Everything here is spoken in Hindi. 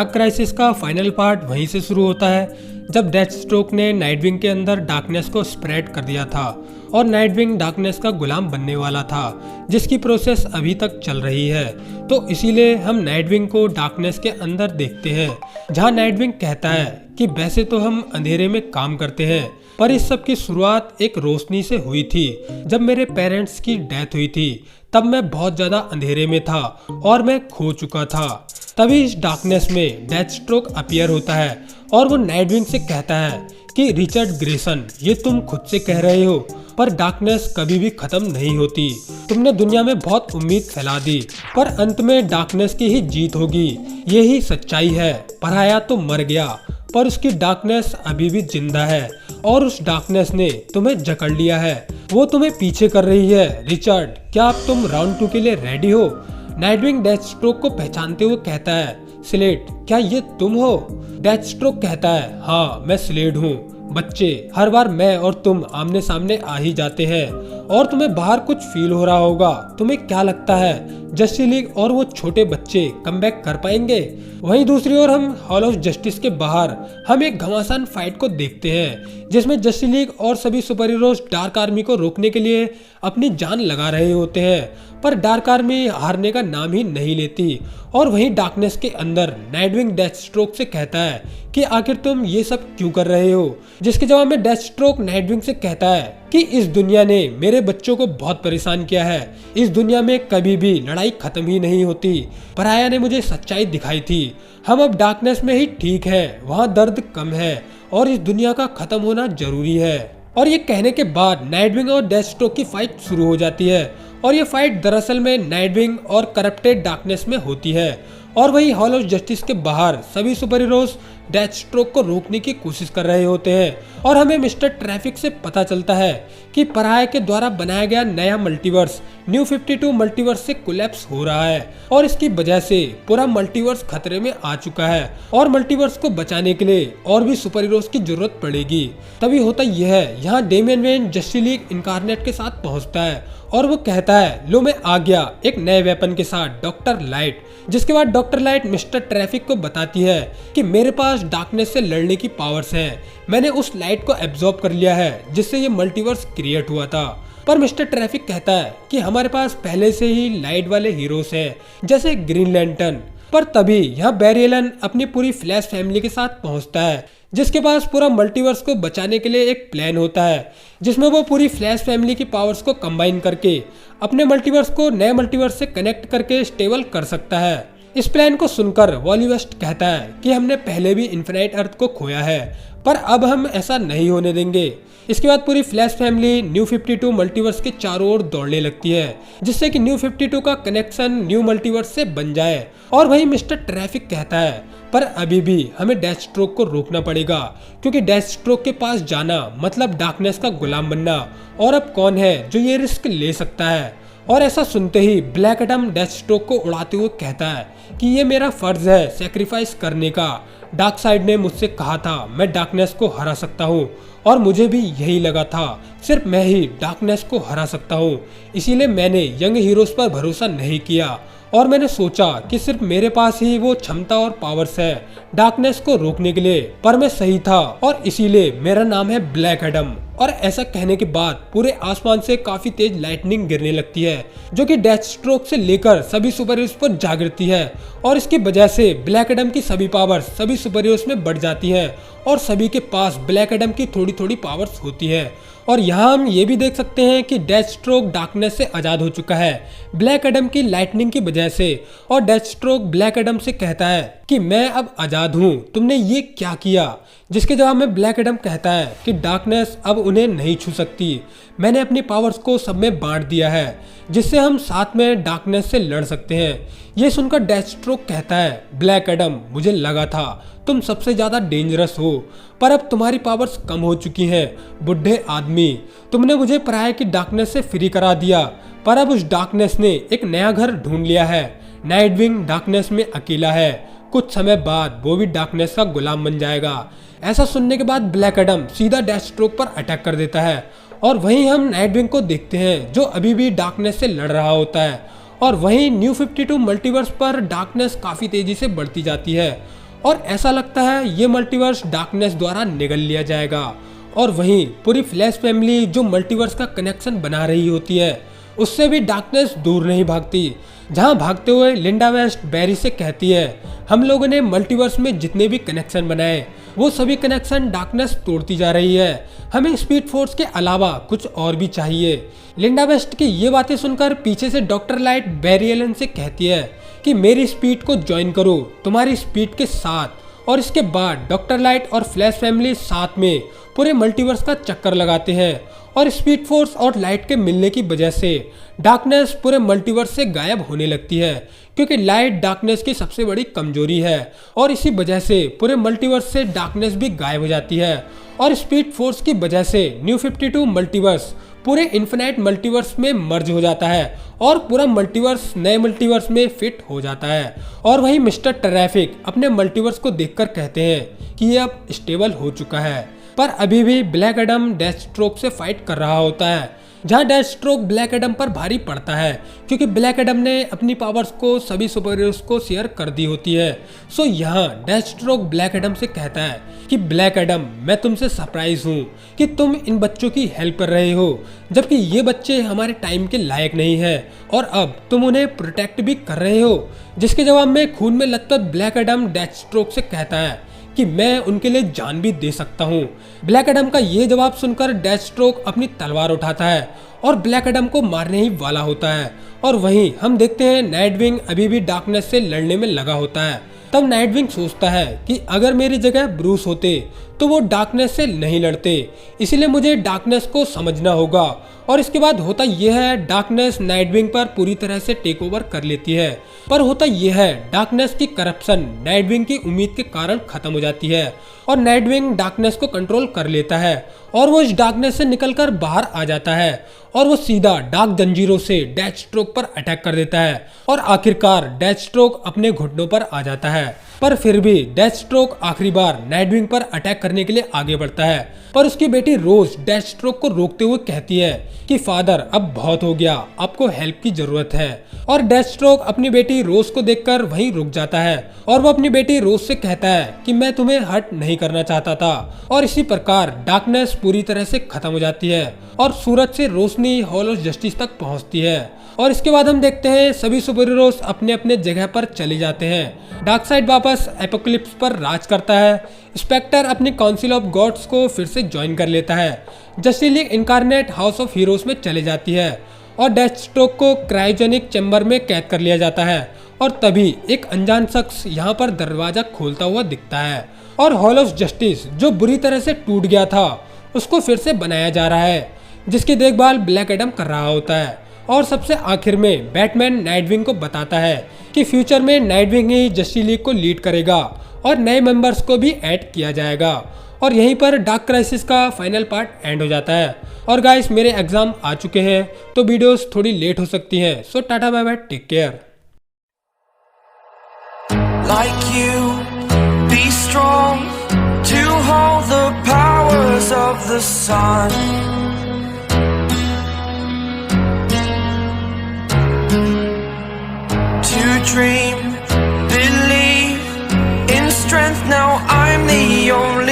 डार्क क्राइसिस का फाइनल पार्ट वहीं से शुरू होता है जब डेथस्ट्रोक ने नाइटविंग के अंदर डार्कनेस को स्प्रेड कर दिया था और नाइटविंग डार्कनेस का गुलाम बनने वाला था, जिसकी प्रोसेस अभी तक चल रही है। तो इसीलिए हम नाइटविंग को डार्कनेस के अंदर देखते हैं, जहां नाइटविंग कहता है कि वैसे तो हम अंधेरे में काम करते हैं, पर इस सब की शुरुआत एक रोशनी से हुई थी। जब मेरे पेरेंट्स की डेथ हुई थी तब मैं बहुत ज्यादा अंधेरे में था और मैं खो चुका था। तभी इस डार्कनेस में डेथस्ट्रोक अपीयर होता है और वो नाइटविंग से कहता है कि रिचर्ड ग्रेसन, ये तुम खुद से कह रहे हो, पर डार्कनेस कभी भी खत्म नहीं होती। तुमने दुनिया में बहुत उम्मीद फैला दी, पर अंत में डार्कनेस की ही जीत होगी। यही सच्चाई है। पराया तो मर गया, पर उसकी डार्कनेस अभी भी जिंदा है और उस डार्कनेस ने तुम्हें जकड़ लिया है। वो तुम्हें पीछे कर रही है। रिचर्ड, क्या अब तुम राउंड 2 के लिए रेडी हो? नाइटविंग डेथस्ट्रोक को पहचानते हुए कहता है, स्लेड, क्या ये तुम हो? डेथस्ट्रोक कहता है, हाँ मैं स्लेड हूँ। बच्चे, हर बार मैं और तुम आमने सामने आ ही जाते हैं और तुम्हें बाहर कुछ फील हो रहा होगा। तुम्हें क्या लगता है जस्टिस लीग और वो छोटे बच्चे कमबैक कर पाएंगे? वहीं दूसरी ओर हम हॉल ऑफ जस्टिस के बाहर हम एक घमासान फाइट को देखते हैं, जिसमें जस्टिस लीग और सभी सुपर हीरोज डार्क आर्मी को रोकने के लिए अपनी जान लगा रहे होते हैं, पर डार्क आर्मी हारने का नाम ही नहीं लेती। और वहीं डार्कनेस के अंदर नाइटविंग डेथस्ट्रोक से कहता है कि आखिर तुम ये सब क्यों कर रहे हो? जिसके जवाब में डेथस्ट्रोक नाइटविंग से कहता है कि इस दुनिया ने मेरे बच्चों को बहुत परेशान किया है। इस दुनिया में कभी भी लड़ाई खत्म ही नहीं होती। पराया ने मुझे सच्चाई दिखाई थी। हम अब डार्कनेस में ही ठीक है, वहाँ दर्द कम है और इस दुनिया का खत्म होना जरूरी है। और ये कहने के बाद नाइटविंग और डेथस्ट्रोक की फाइट शुरू हो जाती है और ये फाइट दरअसल में नाइटविंग और करप्टेड डार्कनेस में होती है। और वही हॉल ऑफ जस्टिस के बाहर सभी सुपर हीरोज डेथस्ट्रोक को रोकने की कोशिश कर रहे होते हैं और हमें मिस्टर ट्रैफिक से पता चलता है कि पराया के द्वारा बनाया गया नया मल्टीवर्स न्यू 52 मल्टीवर्स से कोलैप्स हो रहा है और इसकी वजह से पूरा मल्टीवर्स खतरे में आ चुका है और मल्टीवर्स को बचाने के लिए और भी सुपर हीरोज की जरूरत पड़ेगी। तभी होता यह है, यहाँ Damian Wayne Justice League Incarnate के साथ पहुंचता है और वो कहता है, लो मैं आ गया एक नए वेपन के साथ, डॉक्टर लाइट। जिसके बाद डॉक्टर लाइट मिस्टर ट्रैफिक को बताती है कि मेरे पास डार्कनेस से लड़ने की पावर्स हैं। मैंने उस लाइट को एब्जॉर्ब कर लिया है जिससे ये मल्टीवर्स क्रिएट हुआ था। पर मिस्टर ट्रैफिक कहता है कि हमारे पास पहले से ही लाइट वाले हीरोज हैं, जैसे ग्रीन लैंटर्न। पर तभी यहाँ बैरी एलन अपनी पूरी फ्लैश फैमिली के साथ पहुंचता है, जिसके पास पूरा मल्टीवर्स को बचाने के लिए एक प्लान होता है, जिसमें वो पूरी फ्लैश फैमिली की पावर्स को कंबाइन करके अपने मल्टीवर्स को नए मल्टीवर्स से कनेक्ट करके स्टेबल कर सकता है। इस प्लान को सुनकर वॉली वेस्ट कहता है कि हमने पहले भी इन्फिनाइट अर्थ को खोया है, पर अब हम ऐसा नहीं होने देंगे। इसके बाद पूरी फ्लैश फैमिली न्यू 52 मल्टीवर्स के चारों ओर दौड़ने लगती है, जिससे कि न्यू 52 का कनेक्शन न्यू मल्टीवर्स से बन जाए। और वही मिस्टर ट्रैफिक कहता है, पर अभी भी हमें डेथस्ट्रोक को रोकना पड़ेगा, क्योंकि डेथस्ट्रोक के पास जाना मतलब डार्कनेस का गुलाम बनना, और अब कौन है जो ये रिस्क ले सकता है? और ऐसा सुनते ही ब्लैक एडम डेथस्ट्रोक को उड़ाते हुए कहता है कि ये मेरा फर्ज है सैक्रिफाइस करने का। डार्क साइड ने मुझसे कहा था मैं डार्कनेस को हरा सकता हूँ, और मुझे भी यही लगा था, सिर्फ मैं ही डार्कनेस को हरा सकता हूँ। इसीलिए मैंने यंग हीरोज पर भरोसा नहीं किया और मैंने सोचा कि सिर्फ मेरे पास ही वो क्षमता और पावर्स है डार्कनेस को रोकने के लिए। पर मैं सही था और इसीलिए मेरा नाम है ब्लैक एडम। और ऐसा कहने के बाद पूरे आसमान से काफी तेज लाइटनिंग गिरने लगती है, जो कि डेथस्ट्रोक से लेकर सभी सुपर हीरोज पर जा गिरती है और इसकी वजह से ब्लैक एडम की सभी पावर्स सभी सुपर हीरोज में बढ़ जाती है और सभी के पास ब्लैक एडम की थोड़ी थोड़ी पावर्स होती है। और यहाँ हम ये भी देख सकते हैं कि डेथस्ट्रोक डार्कनेस से आजाद हो चुका है ब्लैक एडम की लाइटनिंग की वजह से, और डेथस्ट्रोक ब्लैक एडम से कहता है कि मैं अब आजाद हूँ, तुमने ये क्या किया? जिसके जवाब में ब्लैक एडम कहता है कि डार्कनेस अब उन्हें नहीं छू सकती। मैंने अपनी पावर्स को सब में बांट दिया है, जिससे हम साथ में डार्कनेस से लड़ सकते हैं। ये सुनकर डेथस्ट्रोक कहता है, ब्लैक एडम, मुझे लगा था तुम सबसे ज्यादा डेंजरस हो, पर अब तुम्हारी पावर्स कम हो चुकी हैं। बुढ़े आदमी, तुमने मुझे पराया की डार्कनेस से फ्री करा दिया, पर अब उस डार्कनेस ने एक नया घर ढूंढ लिया है। नाइटविंग डार्कनेस में अकेला है, कुछ समय बाद वो भी डार्कनेस का गुलाम बन जाएगा। ऐसा सुनने के बाद ब्लैक एडम सीधा डेथस्ट्रोक पर अटैक कर देता है और वहीं हम नाइटविंग को देखते हैं जो अभी भी डार्कनेस से लड़ रहा होता है। और वहीं न्यू 52 मल्टीवर्स पर डार्कनेस काफी तेजी से बढ़ती जाती है और ऐसा लगता है ये मल्टीवर्स डार्कनेस द्वारा निगल लिया जाएगा। और वहीं पूरी फ्लैश फैमिली जो मल्टीवर्स का कनेक्शन बना रही होती है उससे भी डार्कनेस दूर नहीं भागती। जहां भागते हुए लिंडा वेस्ट बैरी से कहती है हम लोगों ने मल्टीवर्स में जितने भी कनेक्शन बनाए वो सभी कनेक्शन डार्कनेस तोड़ती जा रही है, हमें स्पीड फोर्स के अलावा कुछ और भी चाहिए। लिंडा वेस्ट की ये बातें सुनकर पीछे से डॉक्टर लाइट बैरी एलन से कहती है कि मेरी स्पीड को ज्वाइन करो तुम्हारी स्पीड के साथ। और इसके बाद डॉक्टर लाइट और फ्लैश फैमिली साथ में पूरे मल्टीवर्स का चक्कर लगाते हैं और स्पीड फोर्स और लाइट के मिलने की वजह से डार्कनेस पूरे मल्टीवर्स से गायब होने लगती है, क्योंकि लाइट डार्कनेस की सबसे बड़ी कमजोरी है और इसी वजह से पूरे मल्टीवर्स से डार्कनेस भी गायब हो जाती है। और स्पीड फोर्स की वजह से न्यू 52 मल्टीवर्स पूरे इन्फिनाइट मल्टीवर्स में मर्ज हो जाता है और पूरा मल्टीवर्स नए मल्टीवर्स में फिट हो जाता है। और वहीं मिस्टर ट्रैफिक अपने मल्टीवर्स को देखकर कहते हैं कि ये अब स्टेबल हो चुका है, पर अभी भी ब्लैक एडम डेथस्ट्रोक से फाइट कर रहा होता है। जहां डेथस्ट्रोक ब्लैक एडम पर भारी पड़ता है क्योंकि ब्लैक एडम ने अपनी पावर्स को सभी सुपर हीरोज को शेयर कर दी होती है। सो यहाँ डेथस्ट्रोक ब्लैक एडम से कहता है कि ब्लैक एडम मैं तुमसे सरप्राइज हूँ कि तुम इन बच्चों की हेल्प कर रहे हो, जबकि ये बच्चे हमारे टाइम के लायक नहीं है और अब तुम उन्हें प्रोटेक्ट भी कर रहे हो। जिसके जवाब में खून में लथपथ ब्लैक एडम डेथस्ट्रोक से कहता है कि मैं उनके लिए जान भी दे सकता हूँ। ब्लैक एडम का ये जवाब सुनकर डेथस्ट्रोक अपनी तलवार उठाता है और ब्लैक एडम को मारने ही वाला होता है। और वहीं हम देखते हैं नाइटविंग अभी भी डार्कनेस से लड़ने में लगा होता है। तब नाइटविंग सोचता है कि अगर मेरी जगह ब्रूस होते तो वो डार्कनेस से नहीं लड़ते, इसीलिए मुझे डार्कनेस को समझना होगा। और इसके बाद होता यह है डार्कनेस नाइटविंग पर पूरी तरह से टेक ओवर कर लेती है। पर होता यह है डार्कनेस की करप्शन नाइटविंग की उम्मीद के कारण खत्म हो जाती है और नाइटविंग डार्कनेस को कंट्रोल कर लेता है और वो इस डार्कनेस से निकलकर बाहर आ जाता है और वो सीधा डार्क जंजीरों से डेथस्ट्रोक पर अटैक कर देता है और आखिरकार डेथस्ट्रोक अपने घुटनों पर आ जाता है। पर फिर भी डेथस्ट्रोक आखिरी बार नाइटविंग पर अटैक करने के लिए आगे बढ़ता है, पर उसकी बेटी रोज डेथस्ट्रोक को रोकते हुए कहती है कि फादर अब बहुत हो गया, आपको हेल्प की जरूरत है। और डेथस्ट्रोक अपनी बेटी रोज को देखकर वहीं रुक जाता है और वो अपनी बेटी रोज से कहता है कि मैं तुम्हें हर्ट नहीं करना चाहता था। और इसी प्रकार डार्कनेस पूरी तरह से खत्म हो जाती है और सूरज से रोशनी हॉल ऑफ जस्टिस तक पहुंचती है। और इसके बाद हम देखते हैं सभी सुपर हीरोज अपने अपने जगह पर चले जाते हैं। डार्कसाइड वापस एपोकलिप्स पर राज करता है। स्पेक्टर अपनी काउंसिल ऑफ गॉड्स को फिर से ज्वाइन कर लेता है। Justice league incarnate house of heroes में चले जाती है और डेथस्ट्रोक को क्रायोजेनिक चैम्बर में कैद कर लिया जाता है। और तभी एक अनजान शख्स यहाँ पर दरवाजा खोलता हुआ दिखता है और हॉल ऑफ जस्टिस जो बुरी तरह से टूट गया था उसको फिर से बनाया जा रहा है, जिसकी देखभाल ब्लैक एडम कर रहा होता है। और सबसे आखिर में बैटमैन नाइटविंग को बताता है कि फ्यूचर में नाइटविंग ही जस्टिस लीग को लीड करेगा और नए मेंबर्स को भी ऐड किया जाएगा। और यहीं पर डार्क क्राइसिस का फाइनल पार्ट एंड हो जाता है। और गाइस मेरे एग्जाम आ चुके हैं तो वीडियोस थोड़ी लेट हो सकती हैं, so tata bye bye, take care. Like you, be strong to hold the powers of the sun. To dream, believe in strength. Now I'm the only